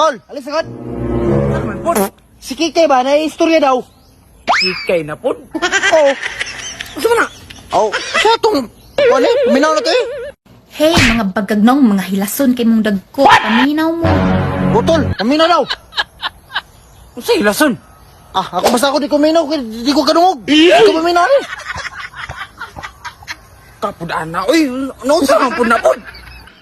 Tol, alis agad. Naman po. Si Kikay ba? Nai-istorya daw. Ikay na po. Oo. Gusto mo na? Oh, siya itong... Wala, puminaw na to eh. Hey, mga bagagnong, mga hilason kay mong dagko. Paminaw mo. Butol, puminaw daw. Sa ilason. Ah, ako basta ako di kuminaw. Di ko kanungog. Di ko puminaw eh. Kapudaan na. Uy, naunsa kang po na po.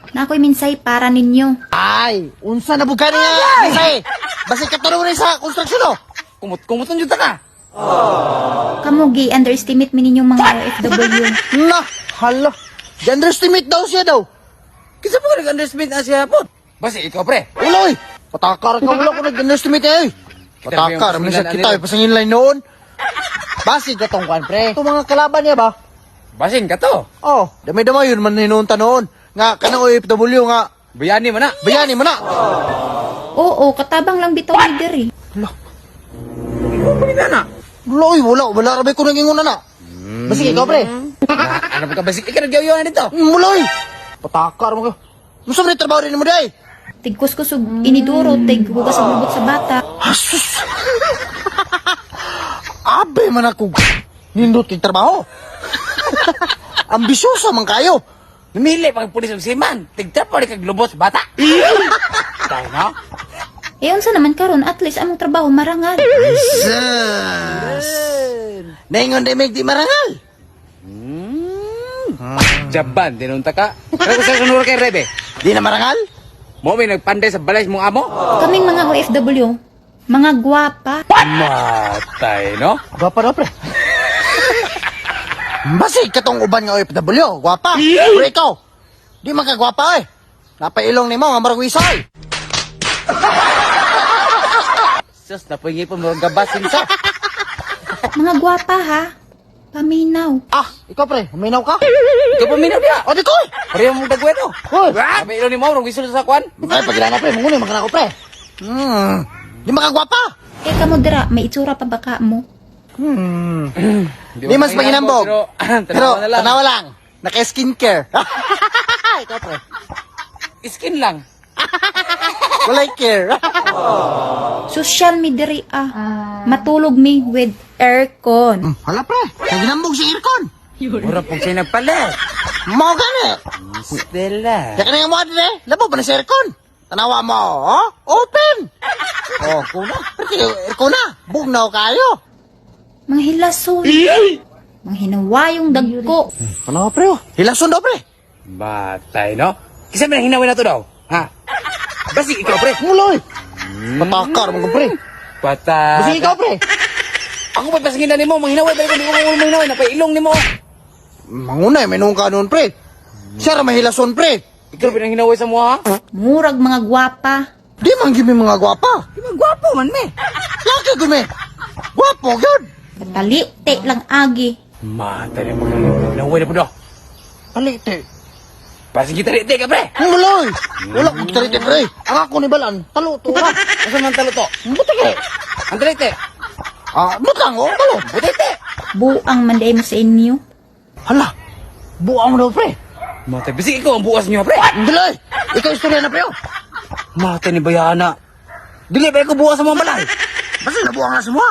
Na ako'y minsay para ninyo. Ay, unsa na buka niya. Isay, basi katulong rin sa konstruksyon oh. Kumut-kumutan dyan ka. Kamu gi-underestimate mi ninyong mga OFW. Na, hala. Di-underestimate daw siya daw. Kisa po ka nag-underestimate na siya po. Basi ikaw pre. Uloy, patakar ka wala ko nag-underestimate eh. Patakar, man siya kita eh, pasangin line noon. Basi gatong kwan pre. Ito mga kalaban niya ba? Basin ka to. Oh, dami-dami yun man hinunta noon. Nga, kanang OFW nga. Bayani mo na. Bayani mo na. Oo, katabang lang bitaw ni Diri. Ikaw pa rin na. Uloy, wala rabi ko naging una na. Basi ikaw pre. Ano pa ka basi? Ikaw nag-yaw na dito. Muloy! Patakar mo ka. Gusto mo rin trabaho rin mo day? Tigkos ko sug iniduro, tig hugas sa bubot sa bata. Asus! Abe man ako. Nindot kay trabaho. Ambisyosa man kayo. Namili pag pulis ng siman. Tigtap pa rin kag lubos bata. Tayo no? Eh, unsa naman karon at least among trabaho marangal. Sus! Naingon day meg di marangal. Jaban, dinunta ka. Pero kung sa sunura kay Rebe, Di na marangal? mo may nagpanday sa balay mong amo? Kaming mga OFW, mga gwapa. Matay, no? Gwapa daw pre. Basi katong uban nga OFW, gwapa. Pero ikaw, di man ka gwapa eh. Napailong ni mo nga maragwisay. Sus, napingi po mga gabasin sa. Mga gwapa ha. Paminaw. Ah, ikaw pre, huminaw ka? Ikaw paminaw niya. O di ko eh. Pareho mong dagweno. Hoy! Sabi ilo ni mo, rong gusto sa kwan. Ay, pagkilala pre, munguni, magkana ko pre. Di makagwapa. Eh, kamo dira, may itsura pa baka mo. Di mas maginambog. Pero, tanawa na lang. tanawa lang. Naka-skincare. Ikaw pre. Skin lang. Walay care. Social mi diri Matulog mi with aircon. Hala pre, naginambog si aircon. Mura pong siya nagpalit. Mo gani. Stella. Kaya ka na nga mo adre, labo pa na si aircon. Tanawa mo, oh? Open. Oh, kuna. Pero aircon na. Bugnaw kayo. Mga hilason. Mga hinawayong dagko. Ano pre, oh? Hilason daw pre. Batay, no? Kasi may hinawin na to daw. Ha? Basi ikaw, pre. Muloy. Patakar mo ka pre. Patay. Basi ikaw pre. Ako pa pasangin na ni mo. Manghinaway. Balik ko di ko manghinaway. Napailong ni mo. Mangunay, may nung ka noon pre. Siya ra mahilason pre. Ikaw pinanghinaway sa mo, ha? Murag mga gwapa. Di man gimi mga gwapa. Di ba gwapo man, me? Lagi gumi. Gwapo, yun. Talite lang agi. Mata na manghinaway na po daw. Palite. Pasing kita rite ka, pre. Muloy. Wala kong tarite pre. Ang ako ni Balan, talo to ha. Asa man talo to? Buti ka. Ang rite. Butang oh, talo. Butite. Buang manday mo sa inyo. Hala. Buang mo daw pre. Mata, bisi ikaw ang bukas niyo, pre. Dili. Ikaw istorya na pre oh. Mata ni Bayana. Dili ba ko bukas sa mga balay? Basta nabuang na semua.